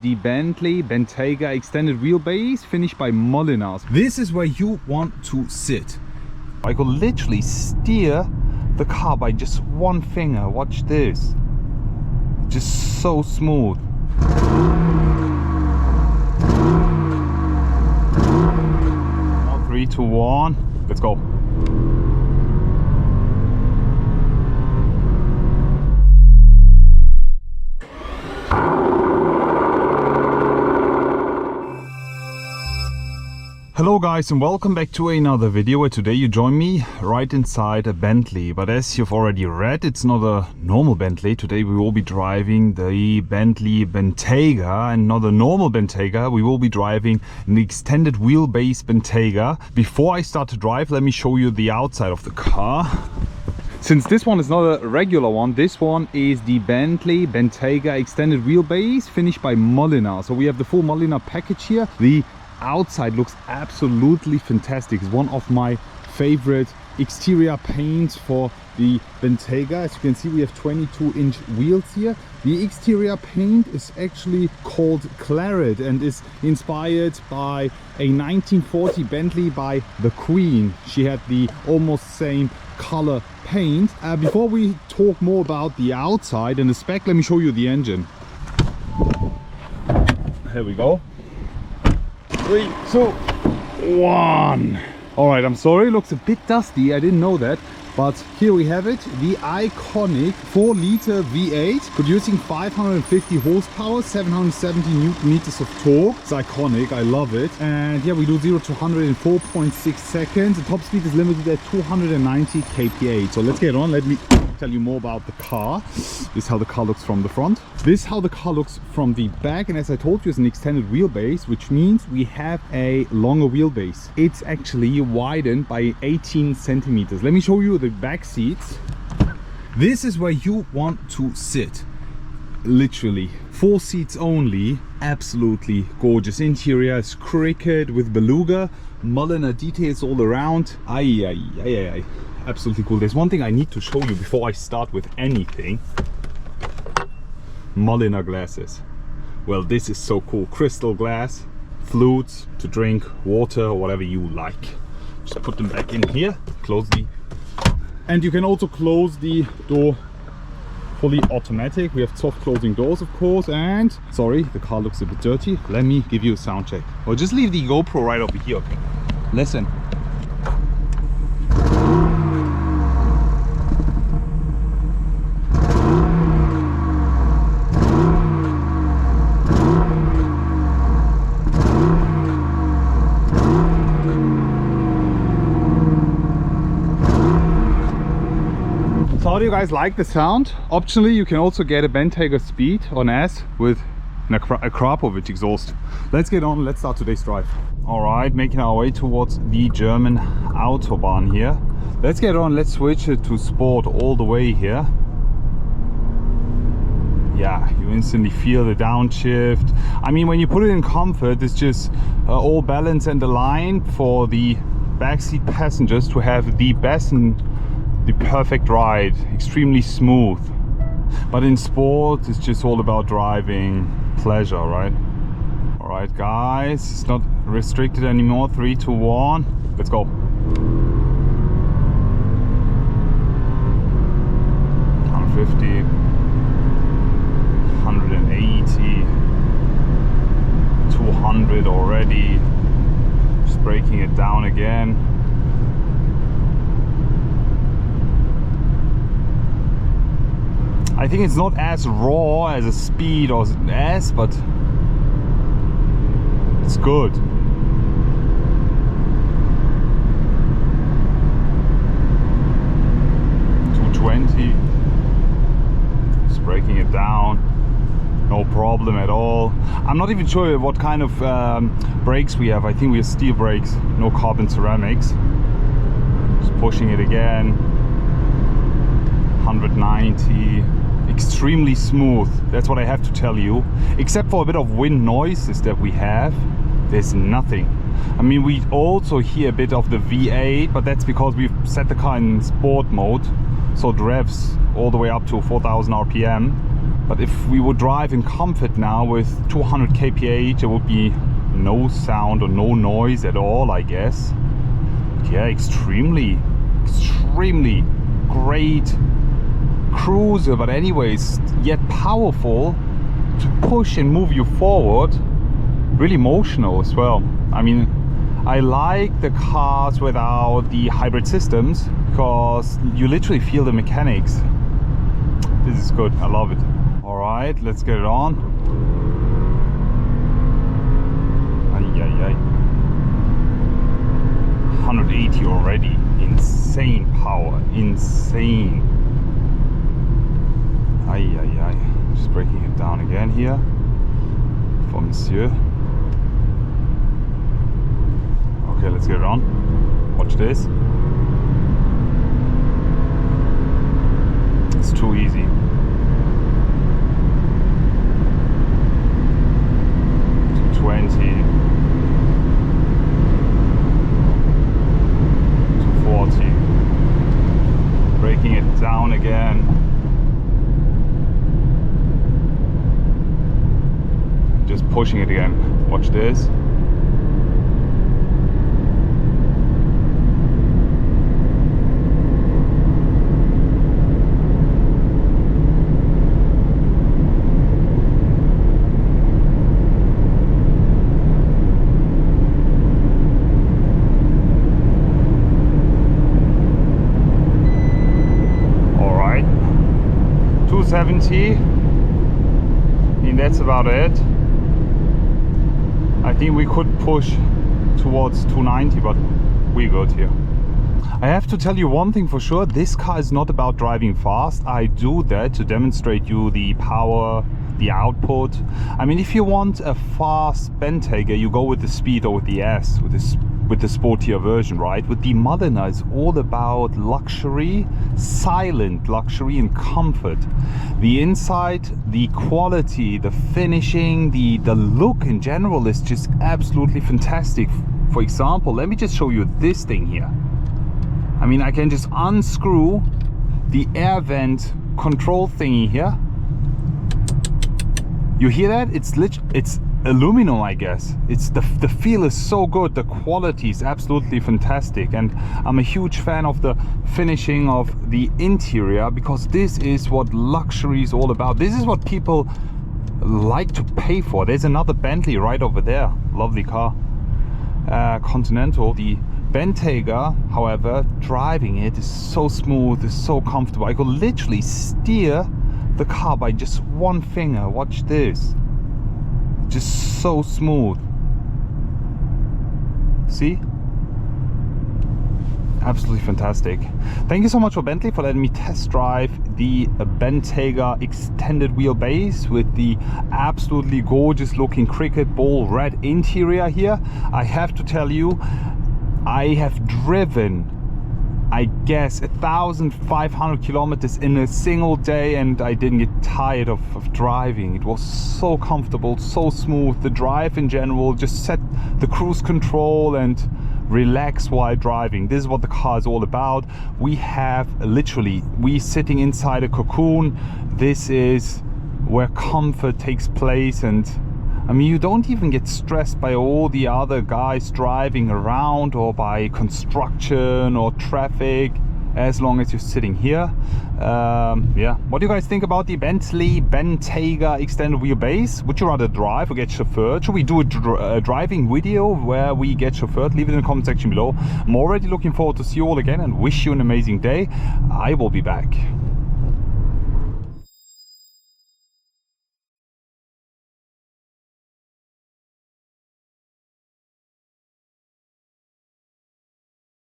The Bentley Bentayga extended wheelbase finished by Mulliner. This is where you want to sit. I could literally steer the car by just one finger. Watch this. Just so smooth. 3, 2, 1. Let's go. Hello guys, and welcome back to another video where today you join me right inside a Bentley. But as you've already read, it's not a normal Bentley. Today we will be driving the Bentley Bentayga, and not a normal Bentayga. We will be driving an extended wheelbase Bentayga. Before I start to drive, let me show you the outside of the car. Since this one is not a regular one, this one is the Bentley Bentayga extended wheelbase finished by Mulliner. So we have the full Mulliner package here. The outside looks absolutely fantastic. It's one of my favorite exterior paints for the Bentayga. As you can see, we have 22-inch wheels here. The exterior paint is actually called Claret and is inspired by a 1940 Bentley by the Queen. She had the almost same color paint. Before we talk more about the outside and the spec, let me show you the engine. Here we go. 3, 2, 1. All right, I'm sorry, it looks a bit dusty. I didn't know that, but here we have it, the iconic 4-liter V8 producing 550 horsepower, 770 newton meters of torque. It's iconic, I love it. And yeah, we do 0 to 100 in 4.6 seconds. The top speed is limited at 290 kph. So let's get on. Let me tell you more about the car. This is how the car looks from the front. This is how the car looks from the back. And as I told you, it's an extended wheelbase, which means we have a longer wheelbase. It's actually widened by 18 centimeters. Let me show you the back seats. This is where you want to sit. Literally 4 seats only. Absolutely gorgeous interior. It's cricket with beluga, Mulliner details all around. Absolutely cool. There's one thing I need to show you before I start with anything. Mulliner glasses. Well, this is so cool. Crystal glass, flutes to drink water or whatever you like. Just put them back in here, close the, and you can also close the door fully automatic. We have soft closing doors, of course. And sorry, the car looks a bit dirty. Let me give you a sound check. Or just leave the GoPro right over here. Listen. So how do you guys like the sound? Optionally, you can also get a Bentayga Speed on S with a Krapovic exhaust. Let's get on, let's start today's drive. All right, making our way towards the German Autobahn here. Let's get on, let's switch it to sport all the way here. Yeah, you instantly feel the downshift. I mean, when you put it in comfort, it's just all balanced and aligned for the backseat passengers to have the best and the perfect ride. Extremely smooth. But in sport, it's just all about driving pleasure, right? All right, guys, it's not restricted anymore. 3, 2, 1. Let's go. 150, 180, 200 already. Just breaking it down again. I think it's not as raw as a Speed or an S, but it's good. 220. Just breaking it down. No problem at all. I'm not even sure what kind of brakes we have. I think we have steel brakes, no carbon ceramics. Just pushing it again. 190. Extremely smooth, that's what I have to tell you. Except for a bit of wind noises that we have, there's nothing. I mean, we also hear a bit of the V8, but that's because we've set the car in sport mode, so it revs all the way up to 4,000 RPM. But if we would drive in comfort now with 200 kph, there would be no sound or no noise at all, I guess. But yeah, extremely great cruiser, but anyways, yet powerful to push and move you forward. Really emotional as well. I mean, I like the cars without the hybrid systems because you literally feel the mechanics. This is good, I love it. All right, let's get it on. Ay, ay, ay. 180 already. Insane power, insane. Ay, ay, ay. Just breaking it down again here for Monsieur. Okay, let's get it on. Watch this. It's too easy. Breaking it down again. Just pushing it again. Watch this. Alright. 270. And that's about it. I think we could push towards 290, but we're good here. I have to tell you one thing for sure, this car is not about driving fast. I do that to demonstrate you the power, the output. I mean, if you want a fast Bentayga, you go with the Speed or with the S, with the sportier version, right? With the Mulliner, it's all about luxury, silent luxury and comfort. The inside, the quality, the finishing, the look in general is just absolutely fantastic. For example, let me just show you this thing here. I mean, I can just unscrew the air vent control thingy here. You hear that? It's aluminum, I guess. It's the feel is so good, the quality is absolutely fantastic, and I'm a huge fan of the finishing of the interior because this is what luxury is all about. This is what people like to pay for. There's another Bentley right over there, lovely car, Continental. The Bentayga, however, driving it is so smooth, is so comfortable. I could literally steer the car by just one finger. Watch this. Just so smooth. See? Absolutely fantastic. Thank you so much for Bentley for letting me test drive the Bentayga extended wheelbase with the absolutely gorgeous looking cricket ball red interior here. I have to tell you, I have driven, I guess, 1,500 kilometers in a single day, and I didn't get tired of driving. It was so comfortable, so smooth. The drive in general, just set the cruise control and relax while driving. This is what the car is all about. We have literally, we sitting inside a cocoon. This is where comfort takes place, and I mean, you don't even get stressed by all the other guys driving around or by construction or traffic, as long as you're sitting here. Yeah, what do you guys think about the Bentley Bentayga extended wheelbase? Would you rather drive or get chauffeured? Should we do a driving video where we get chauffeured? Leave it in the comment section below. I'm already looking forward to see you all again and wish you an amazing day. I will be back.